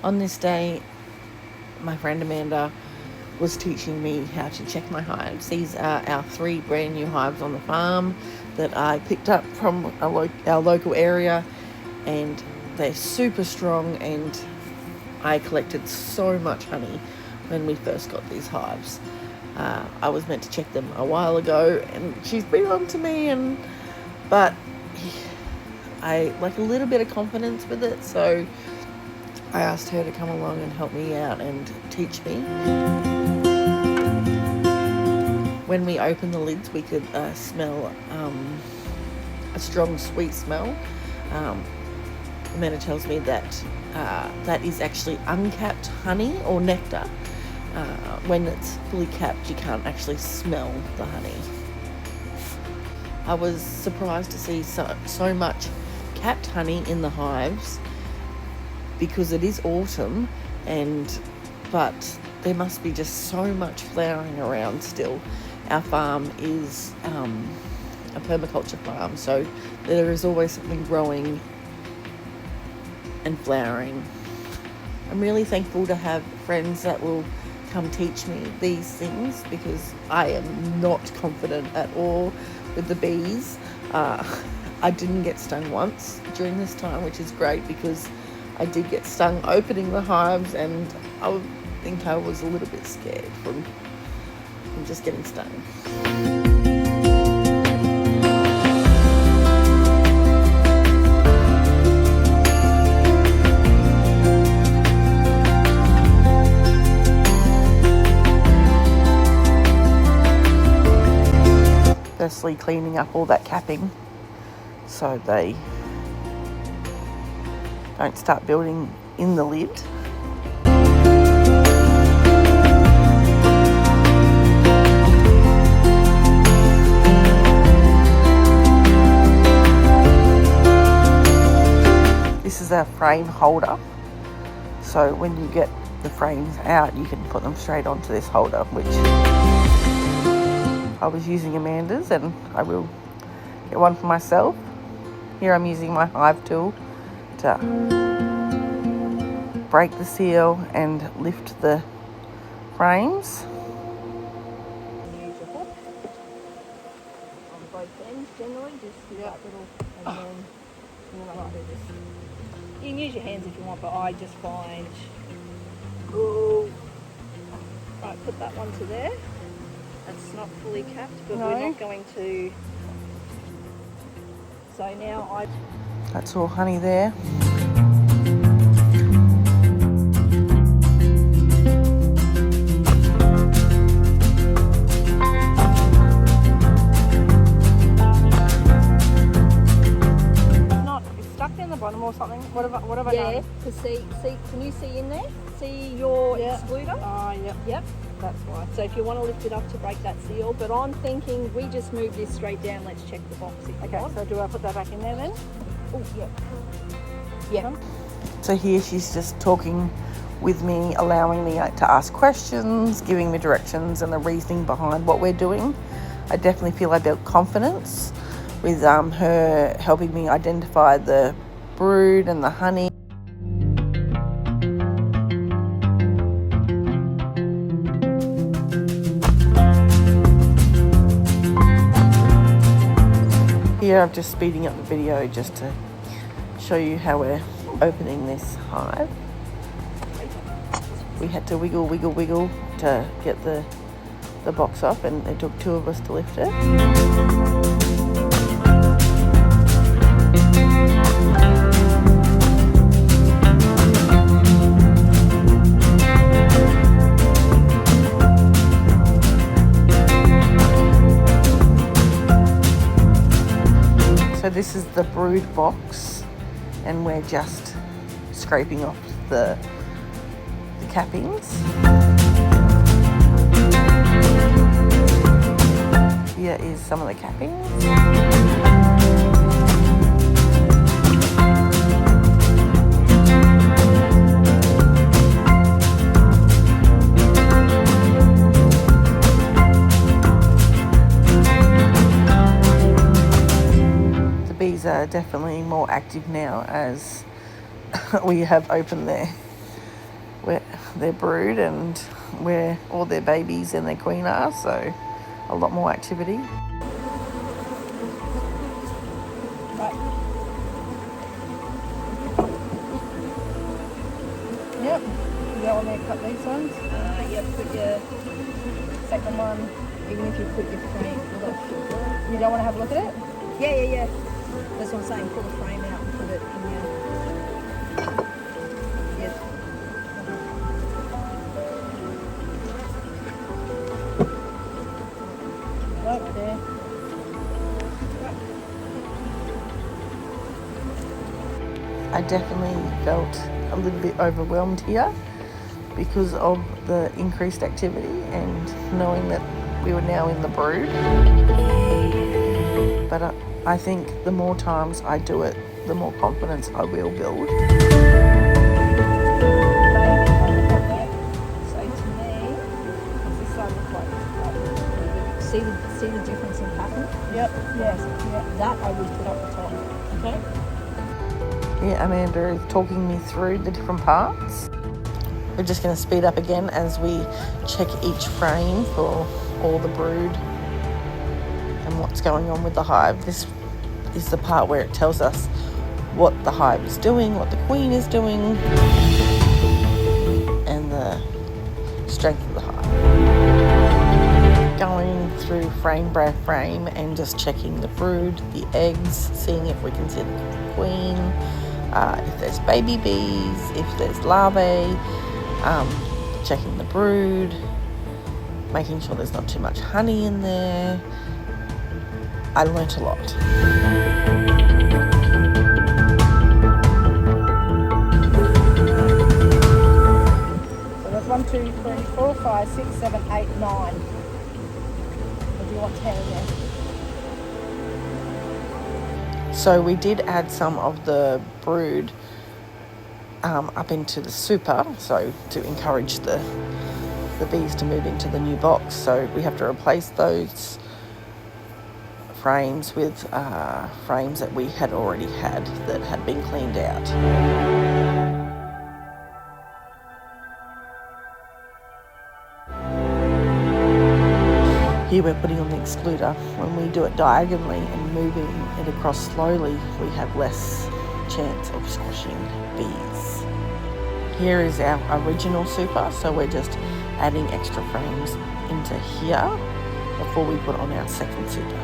On this day, my friend Amanda was teaching me how to check my hives. These are our 3 brand new hives on the farm that I picked up from our local area, and they're super strong, and I collected so much honey when we first got these hives. I was meant to check them a while ago, and she's been on to me, but I like a little bit of confidence with it, so I asked her to come along and help me out and teach me. When we opened the lids, we could smell a strong sweet smell. Amanda tells me that that is actually uncapped honey or nectar. When it's fully capped, you can't actually smell the honey. I was surprised to see so much capped honey in the hives because it is autumn, but there must be just so much flowering around still. Our farm is a permaculture farm, so there is always something growing and flowering. I'm really thankful to have friends that will come teach me these things, because I am not confident at all with the bees. I didn't get stung once during this time, which is great, because I did get stung opening the hives, and I think I was a little bit scared from just getting stung. Firstly, cleaning up all that capping so they don't start building in the lid. This is our frame holder, so when you get the frames out, you can put them straight onto this holder, which I was using Amanda's, and I will get one for myself. Here I'm using my hive tool to break the seal and lift the frames. Use a hook on both ends generally, just do that little, and then I can do this. You can use your hands if you want, but I just find, right, put that one to there. It's not fully capped, but we're not going to. So now That's all honey there. It's stuck down the bottom or something. What have I done? Yeah, to see, can you see in there? See your excluder? Yep. That's why. So if you want to lift it up to break that seal, but I'm thinking we just move this straight down. Let's check the box. Okay, so do I put that back in there then? Oh, yeah. Yeah. So here she's just talking with me, allowing me to ask questions, giving me directions and the reasoning behind what we're doing. I definitely feel I built confidence with her helping me identify the brood and the honey. Here I'm just speeding up the video just to show you how we're opening this hive. We had to wiggle to get the box off, and it took 2 of us to lift it. So this is the brood box, and we're just scraping off the cappings. Here is some of the cappings. Are definitely more active now as we have opened their where their brood and where all their babies and their queen are, so a lot more activity. Yep. You don't want me to cut these ones? Yeah, put your second one, even if you put your frame. You don't want to have a look at it? Yeah. That's what I'm saying. Pull the frame out and put it in your... Yes. Right there. I definitely felt a little bit overwhelmed here because of the increased activity and knowing that we were now in the brood. But I think the more times I do it, the more confidence I will build. So to me, this side looks like see the difference in pattern? Yep. Yeah. That I would put up the top. Okay. Yeah, Amanda is talking me through the different parts. We're just going to speed up again as we check each frame for all the brood and what's going on with the hive. This is the part where it tells us what the hive is doing, what the queen is doing, and the strength of the hive. Going through frame by frame and just checking the brood, the eggs, seeing if we can see the queen, if there's baby bees, if there's larvae, checking the brood, making sure there's not too much honey in there. I learnt a lot. So that's 1, 2, 3, 4, 5, 6, 7, 8, 9. Or do you want 10 in there? So we did add some of the brood up into the super, so to encourage the bees to move into the new box. So we have to replace those frames with frames that we had already had that had been cleaned out. Here we're putting on the excluder. When we do it diagonally and moving it across slowly, we have less chance of squashing bees. Here is our original super, so we're just adding extra frames into here before we put on our second super.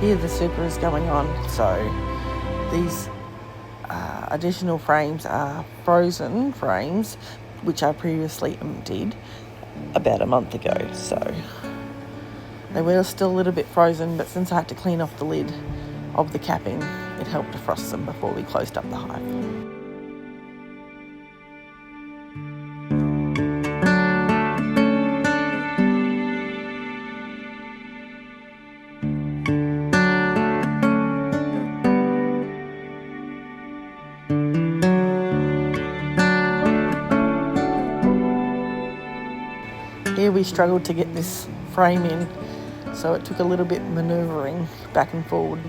Here the super is going on, so these additional frames are frozen frames, which I previously emptied about a month ago. So they were still a little bit frozen, but since I had to clean off the lid of the capping, it helped defrost them before we closed up the hive. Here we struggled to get this frame in, so it took a little bit manoeuvring back and forward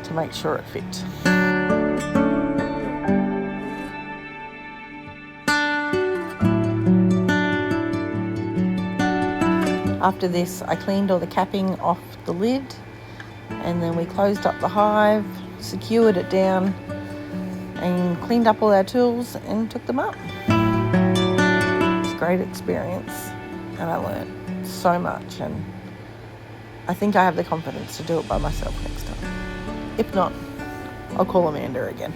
to make sure it fit. After this, I cleaned all the capping off the lid, and then we closed up the hive, secured it down, and cleaned up all our tools and took them up. It's a great experience, and I learned so much, and I think I have the confidence to do it by myself next time. If not, I'll call Amanda again.